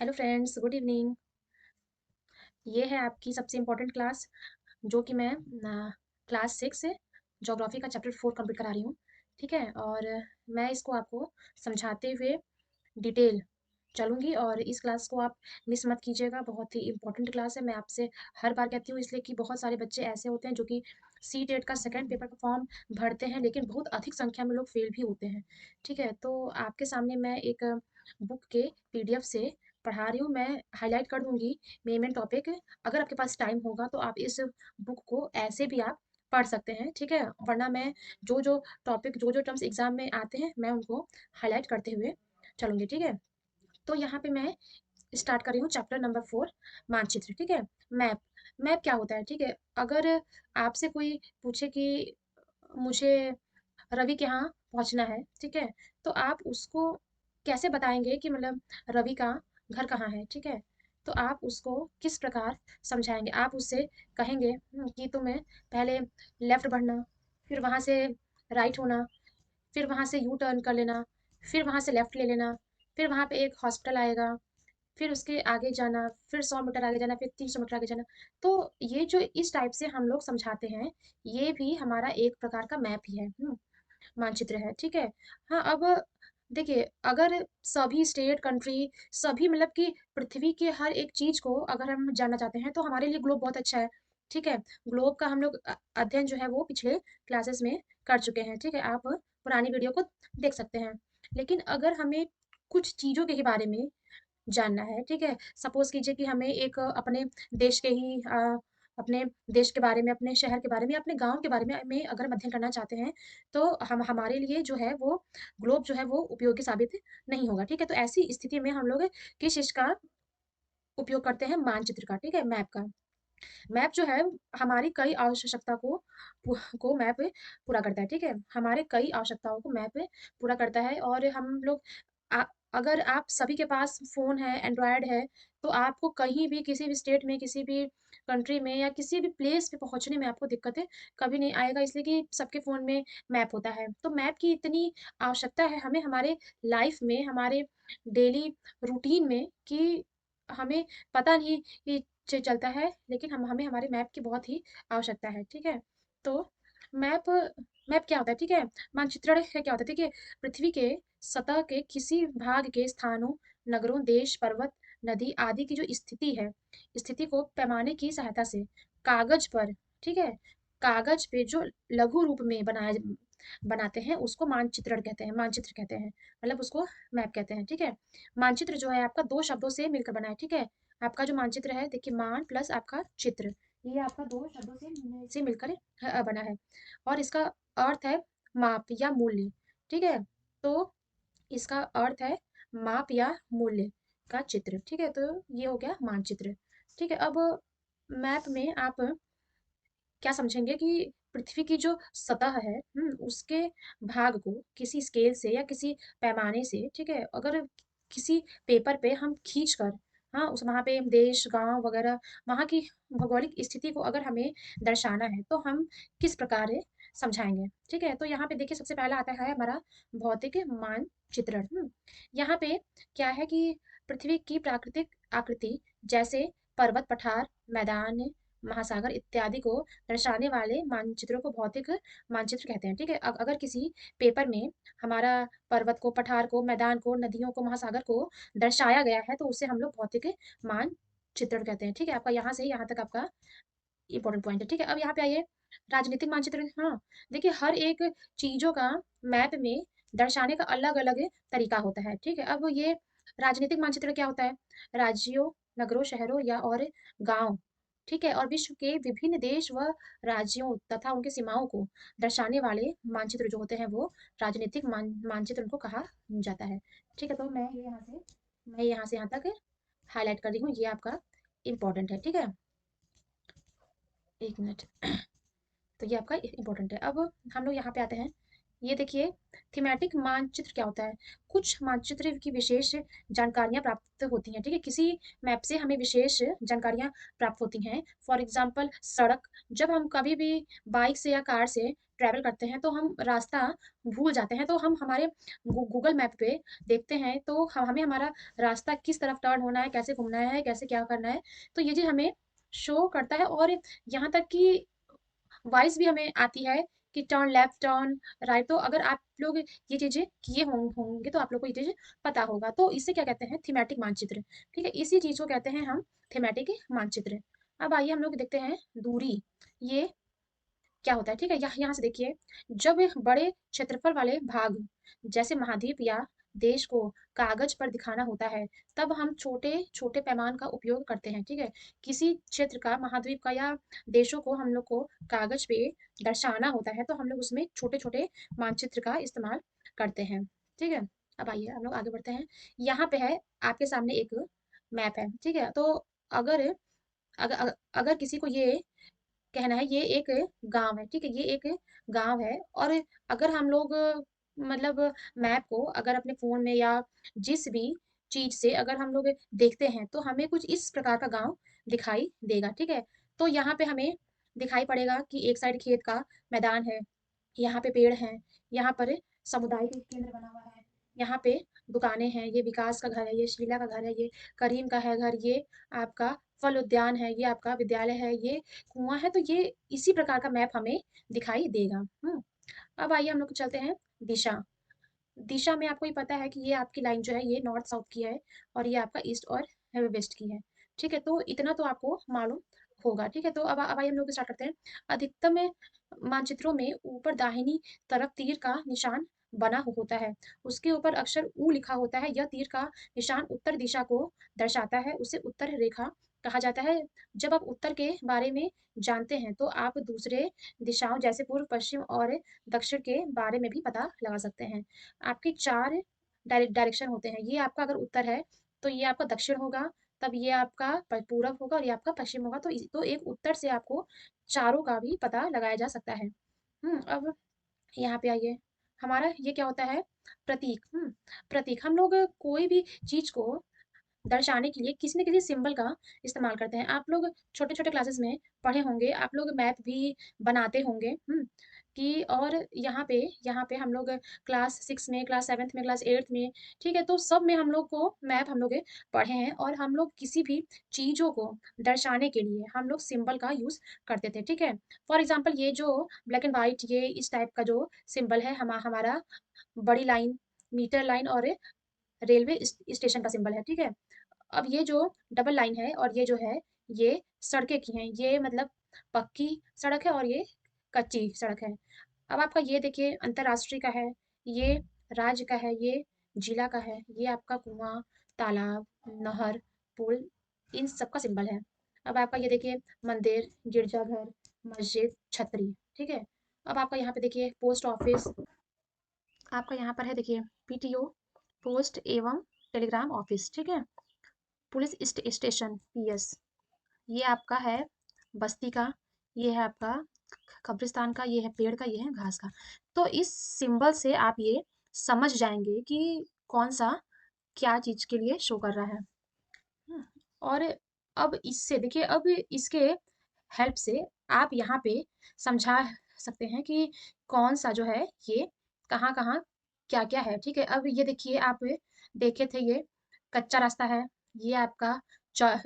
Hello friends, good evening. ये है आपकी सबसे इम्पोर्टेंट क्लास जो कि मैं क्लास 6 से ज्योग्राफी का चैप्टर 4 कंप्लीट करा रही हूँ। ठीक है, और मैं इसको आपको समझाते हुए डिटेल चलूँगी और इस क्लास को आप मिस मत कीजिएगा। बहुत ही इम्पोर्टेंट क्लास है। मैं आपसे हर बार कहती हूँ, इसलिए कि बहुत सारे बच्चे ऐसे होते हैं जो कि सी टेट का सेकंड पेपर का फॉर्म भरते हैं, लेकिन बहुत अधिक संख्या में लोग फेल भी होते हैं। ठीक है, तो आपके सामने मैं एक बुक के पीडीएफ से पढ़ा रही हूँ। मैं हाईलाइट कर दूंगी मेन टॉपिक। अगर आपके पास टाइम होगा तो आप इस बुक को ऐसे भी आप पढ़ सकते हैं। ठीक है, वरना मैं जो जो टॉपिक जो जो टर्म्स एग्जाम में आते हैं मैं उनको हाईलाइट करते हुए चलूंगी। ठीक है, तो यहाँ पे मैं स्टार्ट कर रही हूँ चैप्टर नंबर 4, मानचित्र। ठीक है, मैप। मैप क्या होता है? ठीक है, अगर आपसे कोई पूछे कि मुझे रवि के यहाँ पहुँचना है, ठीक है, तो आप उसको कैसे बताएँगे कि मतलब रवि का घर कहाँ है, ठीक है? तो आप उसको किस प्रकार समझाएँगे? आप उससे कहेंगे कि तुम्हें पहले लेफ्ट बढ़ना, फिर वहाँ से राइट होना, फिर वहाँ से यू टर्न कर लेना, फिर वहाँ से लेफ्ट ले लेना, फिर वहाँ पे एक हॉस्पिटल आएगा, फिर उसके आगे जाना, फिर 100 मीटर आगे जाना, फिर 300 मीटर आगे जाना। तो ये जो इस टाइप से हम लोग समझाते हैं, ये भी हमारा एक प्रकार का मैप ही है। मानचित्र है। ठीक है, हाँ, अब देखिए, अगर सभी स्टेट कंट्री सभी मतलब कि पृथ्वी के हर एक चीज को अगर हम जानना चाहते हैं तो हमारे लिए ग्लोब बहुत अच्छा है। ठीक है, ग्लोब का हम लोग अध्ययन जो है वो पिछले क्लासेस में कर चुके हैं। ठीक है, आप पुरानी वीडियो को देख सकते हैं। लेकिन अगर हमें कुछ चीजों के बारे में जानना है, ठीक है, सपोज कीजिए कि हमें एक अपने देश के ही अपने देश के बारे में, अपने शहर के बारे में, अपने गांव के बारे में अगर हम अध्ययन करना चाहते हैं, तो हम हमारे लिए जो है वो ग्लोब जो है वो उपयोगी साबित नहीं होगा। ठीक है, तो ऐसी स्थिति में हम लोग किस चीज का उपयोग करते हैं? मानचित्र का। ठीक है, मैप का। मैप जो है हमारी कई आवश्यकता को मैप पूरा करता है। ठीक है, हमारे कई आवश्यकताओं को मैप पूरा करता है। और हम लोग आ, अगर आप सभी के पास फोन है, एंड्रॉयड है, तो आपको कहीं भी किसी भी स्टेट में, किसी भी कंट्री में या किसी भी प्लेस पे पहुंचने में आपको दिक्कतें कभी नहीं आएगा, इसलिए कि सबके फोन में मैप होता है। तो मैप की इतनी आवश्यकता है हमें हमारे लाइफ में, हमारे डेली रूटीन में, कि हमें पता नहीं कि चलता है, लेकिन हमें हमारे मैप की बहुत ही आवश्यकता है। ठीक है, तो मैप मैप क्या होता है? ठीक है, मानचित्रण है क्या होता है? ठीक है, पृथ्वी के सतह के किसी भाग के स्थानों, नगरों, देश, पर्वत, नदी आदि की जो स्थिति है, स्थिति को पैमाने की सहायता से कागज पर, ठीक है, कागज पे जो लघु रूप में बनाते हैं उसको मानचित्रण कहते हैं, मानचित्र कहते हैं, मतलब उसको मैप कहते हैं। ठीक है, मानचित्र जो है आपका दो शब्दों से मिलकर बना है। ठीक है, आपका जो मानचित्र है, देखिए, मान प्लस आपका चित्र, ये आपका दो शब्दों से मिलकर बना है। और इसका अर्थ है माप या मूल्य। ठीक है, तो इसका अर्थ है माप या मूल्य का चित्र। ठीक है, तो ये हो गया मानचित्र। ठीक है, अब मैप में आप क्या समझेंगे कि पृथ्वी की जो सतह है, उसके भाग को किसी स्केल से या किसी पैमाने से, ठीक है, अगर किसी पेपर पे हम खींच कर, हाँ, उस वहाँ पे देश, गांव वगैरह, वहाँ की भौगोलिक स्थिति को अगर हमें दर्शाना है तो हम किस प्रकार समझाएंगे? ठीक है, तो यहाँ पे देखिए, सबसे पहला आता है हमारा भौतिक मानचित्रण। यहाँ पे क्या है कि पृथ्वी की प्राकृतिक आकृति, जैसे पर्वत, पठार, मैदान, महासागर इत्यादि को दर्शाने वाले मानचित्रों को भौतिक मानचित्र कहते हैं। ठीक है, अगर किसी पेपर में हमारा पर्वत को, पठार को, मैदान को, नदियों को, महासागर को दर्शाया गया है तो उसे हम लोग भौतिक मानचित्रण कहते हैं। ठीक है, आपका यहाँ से यहाँ तक आपका इंपॉर्टेंट पॉइंट है। ठीक है, अब यहाँ पे आइए, राजनीतिक मानचित्र। हाँ, देखिए, हर एक चीजों का मैप में दर्शाने का अलग अलग तरीका होता है। ठीक है, अब ये राजनीतिक मानचित्र क्या होता है? राज्यों, नगरों, शहरों या और गांव, ठीक है, और विश्व के विभिन्न देश व राज्यों तथा उनकी सीमाओं को दर्शाने वाले मानचित्र जो होते हैं वो राजनीतिक मानचित्र उनको कहा जाता है। ठीक है, तो मैं यहाँ से यहाँ तक हाईलाइट कर रही हूँ, ये आपका इम्पोर्टेंट है। ठीक है, एक मिनट। तो ये आपका इम्पोर्टेंट है। अब हम लोग यहाँ पे आते हैं, ये देखिए, थीमेटिक मानचित्र क्या होता है? कुछ मानचित्र की विशेष जानकारियां प्राप्त होती हैं। ठीक है, किसी मैप से हमें विशेष जानकारियां प्राप्त होती हैं। फॉर एग्जांपल, सड़क, जब हम कभी भी बाइक से या कार से ट्रैवल करते हैं तो हम रास्ता भूल जाते हैं, तो हम हमारे गूगल मैप पे देखते हैं तो हमें हमारा रास्ता किस तरफ टर्न होना है, कैसे घूमना है, कैसे क्या करना है, तो ये चीज़ हमें शो करता है। और यहाँ तक कि वॉइस भी हमें आती है कि टर्न लेफ्ट, टर्न राइट। तो अगर आप लोग ये चीज़ें किए होंगे तो आप लोग को ये चीज़ पता होगा। तो इसे क्या कहते हैं, थीमेटिक मानचित्र। ठीक है, इसी चीज़ को कहते हैं हम थीमेटिक मानचित्र। अब आइए हम लोग देखते हैं दूरी, ये क्या होता है। ठीक है, यहाँ से देखिए, जब बड़े क्षेत्रफल वाले भाग जैसे महाद्वीप या देश को कागज पर दिखाना होता है, तब हम छोटे छोटे पैमान का उपयोग करते हैं। ठीक है, किसी क्षेत्र का, महाद्वीप का या देशों को हम लोग को कागज पे दर्शाना होता है तो हम लोग उसमें छोटे छोटे मानचित्र का इस्तेमाल करते हैं। ठीक है, अब आइए हम लोग आगे बढ़ते हैं। यहाँ पे है आपके सामने एक मैप है। ठीक है, तो अगर अगर अगर अगर किसी को ये कहना है, ये एक गाँव है। ठीक है, ये एक गाँव है। और अगर हम लोग मतलब मैप को अगर अपने फ़ोन में या जिस भी चीज़ से अगर हम लोग देखते हैं तो हमें कुछ इस प्रकार का गाँव दिखाई देगा। ठीक है, तो यहाँ पे हमें दिखाई पड़ेगा कि एक साइड खेत का मैदान है, यहाँ पे पेड़ हैं, यहाँ पर सामुदायिक केंद्र बना हुआ है, यहाँ पे दुकानें हैं, ये विकास का घर है, ये शीला का घर है, ये करीम का है घर, ये आपका फल उद्यान है, ये आपका विद्यालय है, ये कुआं है। तो ये इसी प्रकार का मैप हमें दिखाई देगा। अब आइए हम लोग चलते हैं दिशा। दिशा में आपको ये पता है कि ये आपकी लाइन जो है ये नॉर्थ साउथ की है और ये आपका ईस्ट और वेस्ट की है। ठीक है, तो इतना तो आपको मालूम होगा। ठीक है, तो अब आइए हम लोग स्टार्ट करते हैं। अधिकतम मानचित्रों में ऊपर दाहिनी तरफ तीर का निशान बना होता है, उसके ऊपर अक्षर ऊ लिखा होता है। यह तीर का निशान उत्तर दिशा को दर्शाता है, उसे उत्तर रेखा कहा जाता है। जब आप उत्तर के बारे में जानते हैं तो आप दूसरे दिशाओं जैसे पूर्व, पश्चिम और दक्षिण के बारे में भी पता लगा सकते हैं। आपके 4 डायरेक्शन होते हैं। ये आपका अगर उत्तर है, तो ये आपका दक्षिण होगा, तब ये आपका पूरब होगा और ये आपका पश्चिम होगा। तो एक उत्तर से आपको चारों का भी पता लगाया जा सकता है। अब यहाँ पे आइए, हमारा ये क्या होता है, प्रतीक। प्रतीक, हम लोग कोई भी चीज़ को दर्शाने के लिए किसी न किसी सिंबल का इस्तेमाल करते हैं। आप लोग छोटे-छोटे क्लासेस में पढ़े होंगे, आप लोग मैप भी बनाते होंगे, कि और यहाँ पे हम लोग क्लास 6 में, क्लास 7th में, क्लास 8th में, ठीक है, तो सब में हम लोग को मैप हम लोग पढ़े हैं। और हम लोग किसी भी चीज़ों को दर्शाने के लिए हम लोग सिंबल का यूज़ करते थे। ठीक है, फॉर एग्ज़ाम्पल ये जो ब्लैक एंड व्हाइट, ये इस टाइप का जो सिंबल है, हमारा बड़ी लाइन, मीटर लाइन और रेलवे स्टेशन का सिंबल है। ठीक है, अब ये जो डबल लाइन है और ये जो है, ये सड़कें की हैं। ये मतलब पक्की सड़क है और ये कच्ची सड़क है। अब आपका ये देखिए अंतर्राष्ट्रीय का है, ये राज्य का है, ये जिला का है, ये आपका कुआं, तालाब, नहर, पुल, इन सब का सिंबल है। अब आपका ये देखिए मंदिर, गिरजाघर, मस्जिद, छतरी। ठीक है, अब आपका यहाँ पे देखिए पोस्ट ऑफिस, आपका यहाँ पर है देखिए पीटीओ, पोस्ट एवं टेलीग्राम ऑफिस। ठीक है, पुलिस स्टेशन, पीएस, ये आपका है बस्ती का, ये है आपका कब्रिस्तान का, ये है पेड़ का, ये है घास का। तो इस सिंबल से आप ये समझ जाएंगे कि कौन सा क्या चीज के लिए शो कर रहा है। हम्म, और अब इससे देखिए, अब इसके हेल्प से आप यहाँ पे समझा सकते हैं कि कौन सा जो है ये कहाँ कहाँ क्या क्या है। ठीक है, अब ये देखिए, आप देखे थे ये कच्चा रास्ता है, ये आपका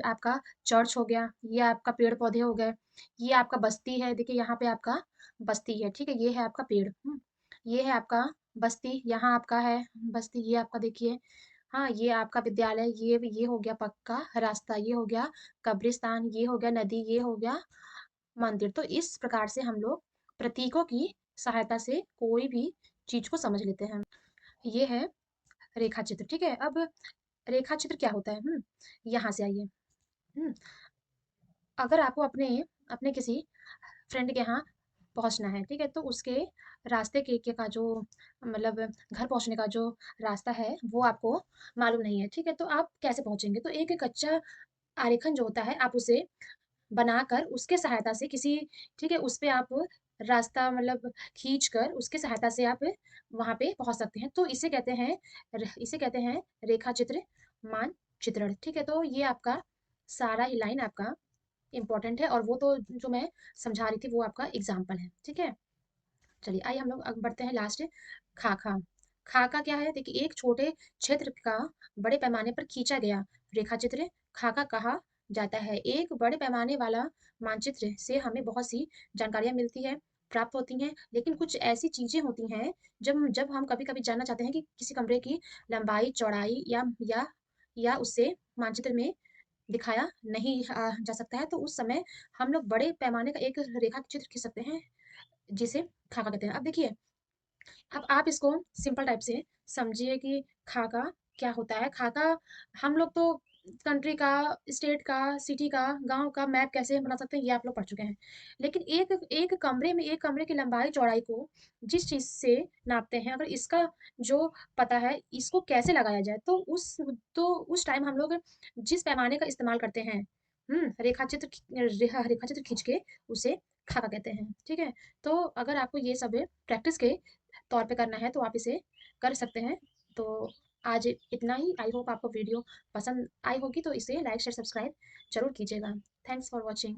आपका चर्च हो गया, ये आपका पेड़ पौधे हो गए, ये आपका बस्ती है, देखिए यहाँ पे आपका बस्ती है। ठीक है, ये है आपका पेड़, ये है आपका बस्ती, यहाँ आपका है बस्ती, ये आपका देखिए, हाँ, ये आपका विद्यालय, ये हो गया पक्का रास्ता, ये हो गया कब्रिस्तान, ये हो गया नदी, ये हो गया मंदिर। तो इस प्रकार से हम लोग प्रतीकों की सहायता से कोई भी चीज को समझ लेते हैं। ये है रेखा चित्र। ठीक है, अब रेखा चित्र क्या होता है, यहाँ से आइए। हम्म, अगर आपको अपने अपने किसी फ्रेंड के यहाँ पहुँचना है, ठीक है, तो उसके रास्ते के का जो मतलब घर पहुँचने का जो रास्ता है वो आपको मालूम नहीं है। ठीक है, तो आप कैसे पहुँचेंगे, तो एक कच्चा आरेखन जो होता है आप उसे बनाकर उसके सहायता से किसी, ठीक है, उस पे आप रास्ता मतलब खींच कर उसके सहायता से आप वहां पे पहुंच सकते हैं। तो इसे कहते हैं रेखा चित्र मानचित्रण। ठीक है, तो ये आपका सारा ही लाइन आपका इम्पोर्टेंट है और वो तो जो मैं समझा रही थी वो आपका एग्जाम्पल है। ठीक है, चलिए आइए हम लोग अब बढ़ते हैं लास्ट खाका। खाका क्या है? देखिए एक छोटे क्षेत्र का बड़े पैमाने पर खींचा गया रेखा चित्र खाका कहा जाता है। एक बड़े पैमाने वाला मानचित्र से हमें बहुत सी जानकारियां मिलती है, प्राप्त होती हैं, लेकिन कुछ ऐसी चीजें होती हैं जब जब हम कभी कभी जानना चाहते हैं कि किसी कमरे की लंबाई चौड़ाई या उससे मानचित्र में दिखाया नहीं जा सकता है, तो उस समय हम लोग बड़े पैमाने का एक रेखा चित्र खींच सकते हैं, जिसे खाका कहते हैं। अब देखिए, अब आप इसको सिंपल टाइप से समझिए कि खाका क्या होता है। खाका हम लोग तो कंट्री का, स्टेट का, सिटी का, गांव का मैप कैसे बना सकते हैं ये आप लोग पढ़ चुके हैं। लेकिन एक एक कमरे में एक कमरे की लंबाई चौड़ाई को जिस चीज से नापते हैं, अगर इसका जो पता है इसको कैसे लगाया जाए, तो उस टाइम हम लोग जिस पैमाने का इस्तेमाल करते हैं, रेखा चित्र खींच के उसे खाका कहते हैं। ठीक है, तो अगर आपको ये सब प्रैक्टिस के तौर पे करना है तो आप इसे कर सकते हैं। तो आज इतना ही। आई होप आपको वीडियो पसंद आई होगी, तो इसे लाइक शेयर सब्सक्राइब जरूर कीजिएगा। Thanks for watching.